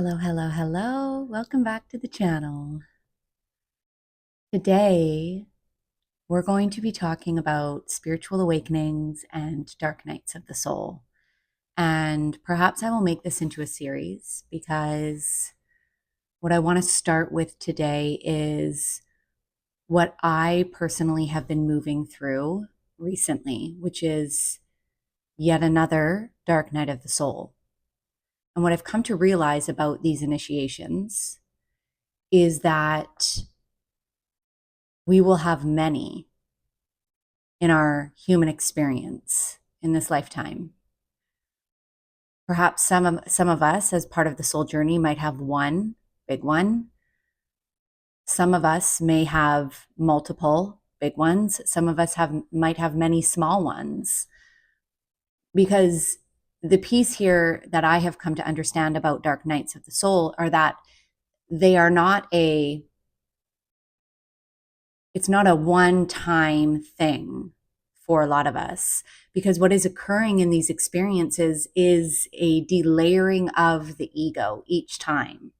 Hello, hello, hello. Welcome back to the channel. Today, we're going to be talking about spiritual awakenings and dark nights of the soul. And perhaps I will make this into a series because what I want to start with today is what I personally have been moving through recently, which is yet another dark night of the soul. And what I've come to realize about these initiations is that we will have many in our human experience in this lifetime. Perhaps some of us, as part of the soul journey, might have one big one. Some of us may have multiple big ones. Some of us might have many small ones. Because the piece here that I have come to understand about dark nights of the soul are that they are not it's not a one-time thing for a lot of us, because what is occurring in these experiences is a delayering of the ego each time.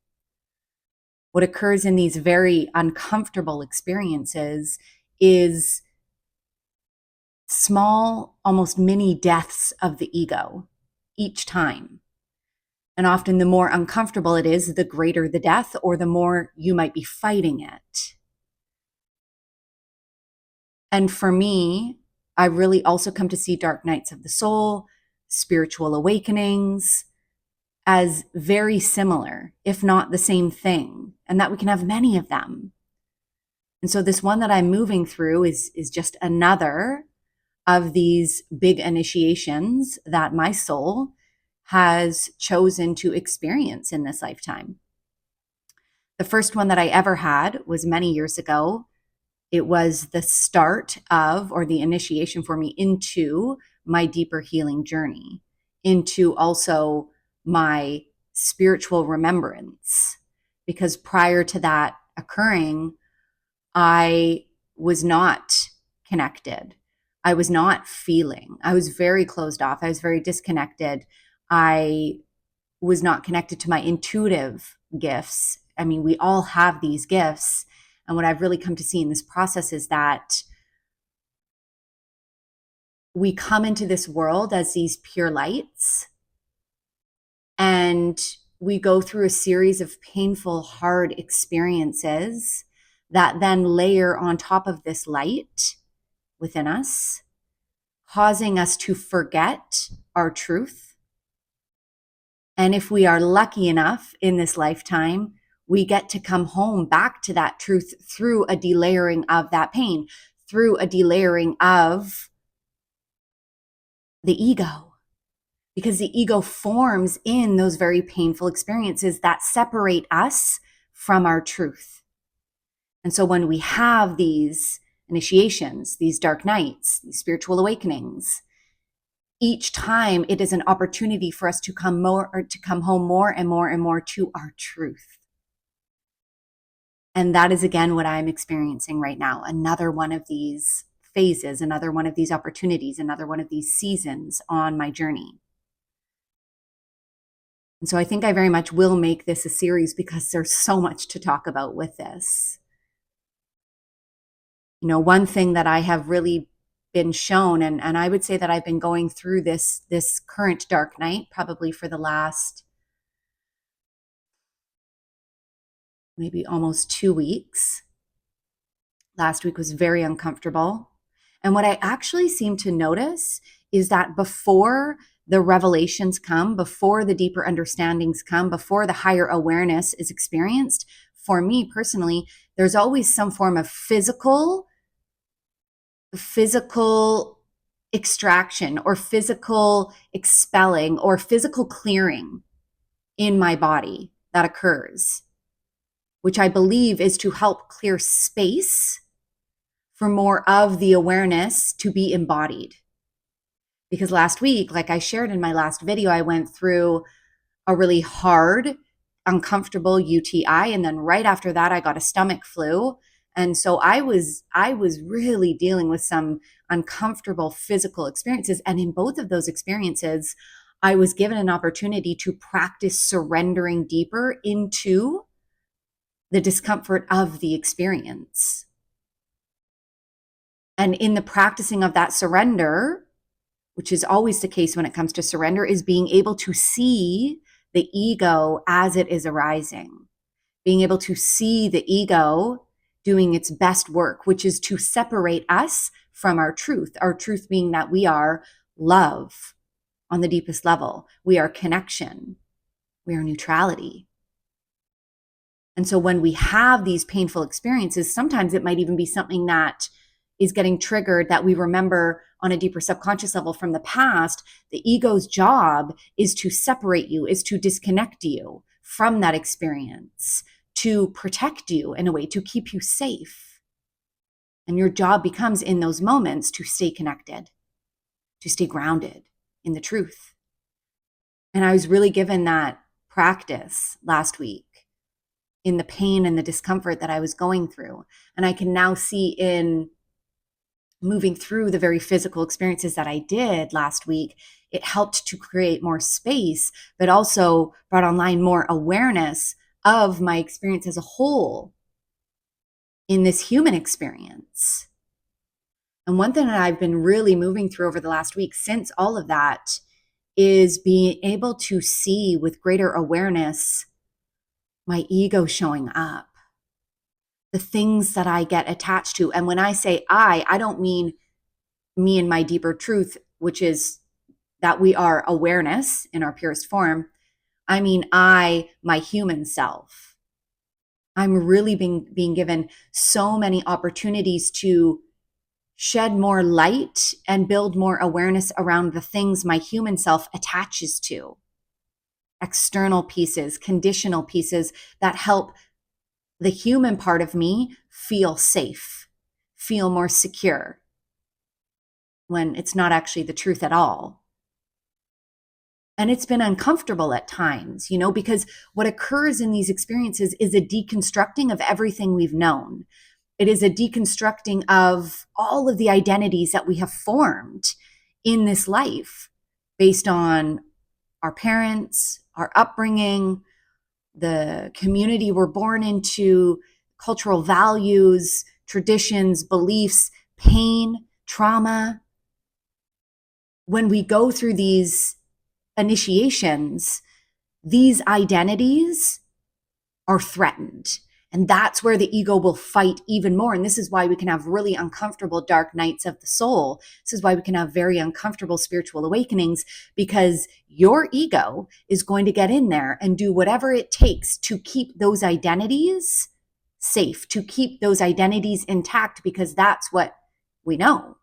What occurs in these very uncomfortable experiences is small, almost mini deaths of the ego each time. And often the more uncomfortable it is, the greater the death, or the more you might be fighting it. And for me, I really also come to see dark nights of the soul, spiritual awakenings, as very similar, if not the same thing, and that we can have many of them. And so this one that I'm moving through is just another of these big initiations that my soul has chosen to experience in this lifetime. The first one that I ever had was many years ago. It was the start of, or the initiation for me into my deeper healing journey, into also my spiritual remembrance. Because prior to that occurring, I was not connected. I was not feeling. I was very closed off. I was very disconnected. I was not connected to my intuitive gifts. I mean, we all have these gifts. And what I've really come to see in this process is that we come into this world as these pure lights, and we go through a series of painful, hard experiences that then layer on top of this light within us, causing us to forget our truth. And if we are lucky enough in this lifetime, we get to come home back to that truth through a delayering of that pain, through a delayering of the ego. Because the ego forms in those very painful experiences that separate us from our truth. And so when we have these initiations, these dark nights, these spiritual awakenings, each time it is an opportunity for us to come home more and more and more to our truth. And that is, again, what I'm experiencing right now. Another one of these phases, another one of these opportunities, another one of these seasons on my journey. And so I think I very much will make this a series because there's so much to talk about with this. You know, one thing that I have really been shown, and I would say that I've been going through this current dark night probably for the last maybe almost 2 weeks. Last week was very uncomfortable. And what I actually seem to notice is that before the revelations come, before the deeper understandings come, before the higher awareness is experienced, for me personally, there's always some form of physical extraction or physical expelling or physical clearing in my body that occurs, which I believe is to help clear space for more of the awareness to be embodied. Because last week, like I shared in my last video, I went through a really hard, uncomfortable UTI. And then right after that, I got a stomach flu. And so I was really dealing with some uncomfortable physical experiences. And in both of those experiences, I was given an opportunity to practice surrendering deeper into the discomfort of the experience. And in the practicing of that surrender, which is always the case when it comes to surrender, is being able to see the ego as it is arising, being able to see the ego doing its best work, which is to separate us from our truth being that we are love on the deepest level. We are connection. We are neutrality. And so when we have these painful experiences, sometimes it might even be something that is getting triggered that we remember on a deeper subconscious level from the past. The ego's job is to separate you, is to disconnect you from that experience, to protect you in a way, to keep you safe. And your job becomes in those moments to stay connected, to stay grounded in the truth. And I was really given that practice last week in the pain and the discomfort that I was going through. And I can now see in moving through the very physical experiences that I did last week, it helped to create more space, but also brought online more awareness of my experience as a whole in this human experience. And one thing that I've been really moving through over the last week since all of that is being able to see with greater awareness my ego showing up, the things that I get attached to. And when I say I don't mean me and my deeper truth, which is that we are awareness in our purest form. I mean, my human self. I'm really being given so many opportunities to shed more light and build more awareness around the things my human self attaches to. External pieces, conditional pieces that help the human part of me feel safe, feel more secure, when it's not actually the truth at all. And it's been uncomfortable at times, because what occurs in these experiences is a deconstructing of everything we've known. It is a deconstructing of all of the identities that we have formed in this life based on our parents, our upbringing, the community we're born into, cultural values, traditions, beliefs, pain, trauma. When we go through these initiations, these identities are threatened. And that's where the ego will fight even more. And this is why we can have really uncomfortable dark nights of the soul. This is why we can have very uncomfortable spiritual awakenings, because your ego is going to get in there and do whatever it takes to keep those identities safe, to keep those identities intact, because that's what we know.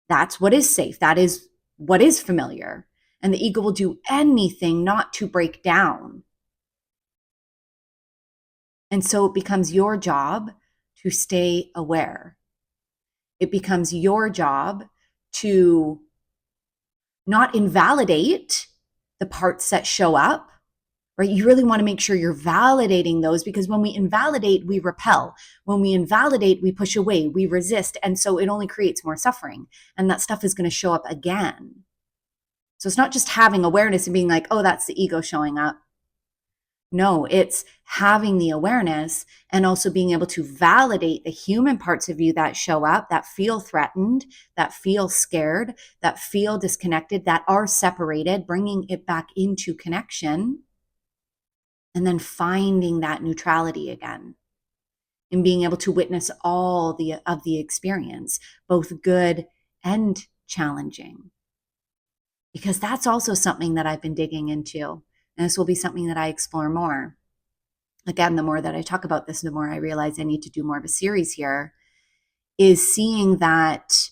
That's what is safe. That is what is familiar. And the ego will do anything not to break down. And so it becomes your job to stay aware. It becomes your job to not invalidate the parts that show up, right? You really want to make sure you're validating those, because when we invalidate, we repel. When we invalidate, we push away, we resist. And so it only creates more suffering. And that stuff is going to show up again. So it's not just having awareness and being like, oh, that's the ego showing up. No, it's having the awareness and also being able to validate the human parts of you that show up, that feel threatened, that feel scared, that feel disconnected, that are separated, bringing it back into connection, and then finding that neutrality again and being able to witness all of the experience, both good and challenging. Because that's also something that I've been digging into. And this will be something that I explore more. Again, the more that I talk about this, the more I realize I need to do more of a series here, is seeing that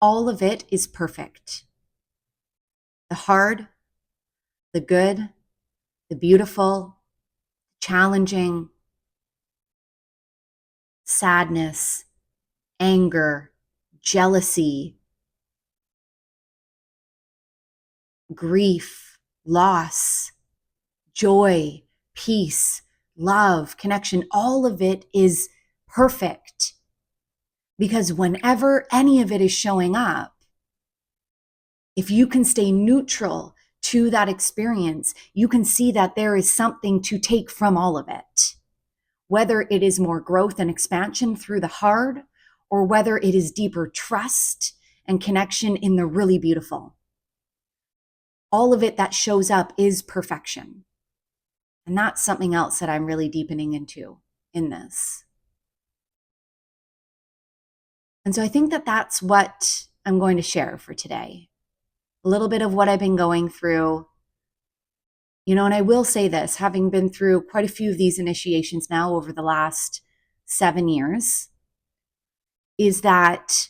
all of it is perfect. The hard, the good, the beautiful, challenging, sadness, anger, jealousy, grief, loss, joy, peace, love, connection, all of it is perfect. Because whenever any of it is showing up, If you can stay neutral to that experience, you can see that there is something to take from all of it, whether it is more growth and expansion through the hard, or whether it is deeper trust and connection in the really beautiful. All of it that shows up is perfection. And that's something else that I'm really deepening into in this. And so I think that that's what I'm going to share for today. A little bit of what I've been going through. And I will say this, having been through quite a few of these initiations now over the last 7 years, is that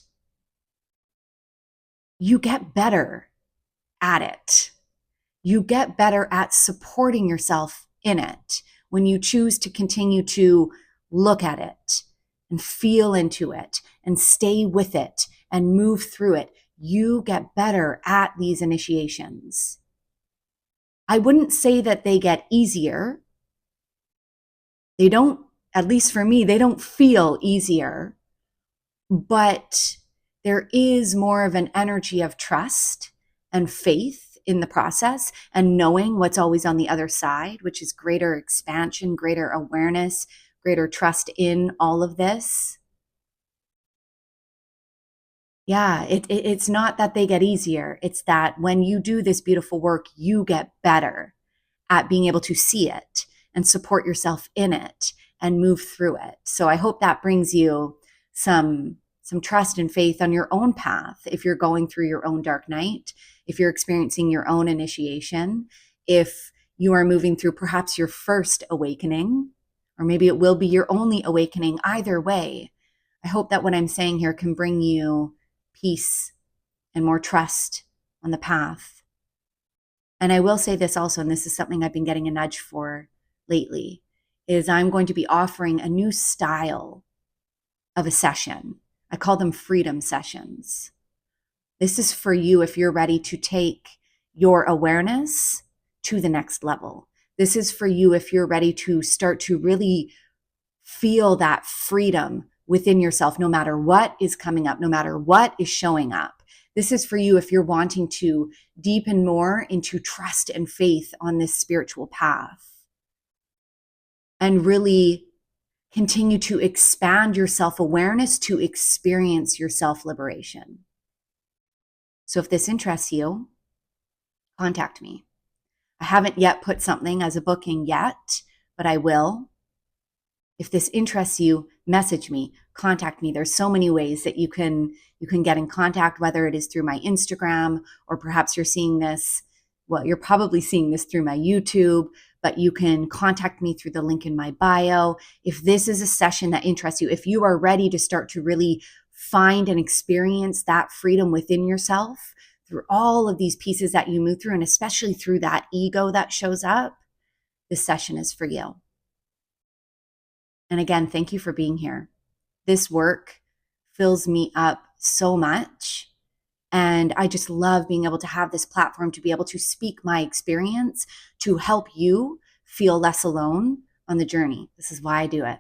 you get better at it. You get better at supporting yourself in it when you choose to continue to look at it and feel into it and stay with it and move through it. You get better at these initiations. I wouldn't say that they get easier. They don't, at least for me, they don't feel easier, but there is more of an energy of trust and faith in the process and knowing what's always on the other side, which is greater expansion, greater awareness, greater trust in all of this. Yeah, it's not that they get easier. It's that when you do this beautiful work, you get better at being able to see it and support yourself in it and move through it. So I hope that brings you some trust and faith on your own path. If you're going through your own dark night, if you're experiencing your own initiation, if you are moving through perhaps your first awakening, or maybe it will be your only awakening, either way, I hope that what I'm saying here can bring you peace and more trust on the path. And I will say this also, and this is something I've been getting a nudge for lately, is I'm going to be offering a new style of a session. I call them freedom sessions. This is for you if you're ready to take your awareness to the next level. This is for you if you're ready to start to really feel that freedom within yourself, no matter what is coming up, no matter what is showing up. This is for you if you're wanting to deepen more into trust and faith on this spiritual path and really continue to expand your self-awareness to experience your self-liberation. So if this interests you, contact me. I haven't yet put something as a booking yet, but I will. If this interests you, message me, contact me. There's so many ways that you can get in contact, whether it is through my Instagram or perhaps you're seeing this, well, you're probably seeing this through my YouTube, but you can contact me through the link in my bio. If this is a session that interests you, if you are ready to start to really find and experience that freedom within yourself through all of these pieces that you move through, and especially through that ego that shows up, this session is for you. And again, thank you for being here. This work fills me up so much. And I just love being able to have this platform to be able to speak my experience to help you feel less alone on the journey. This is why I do it.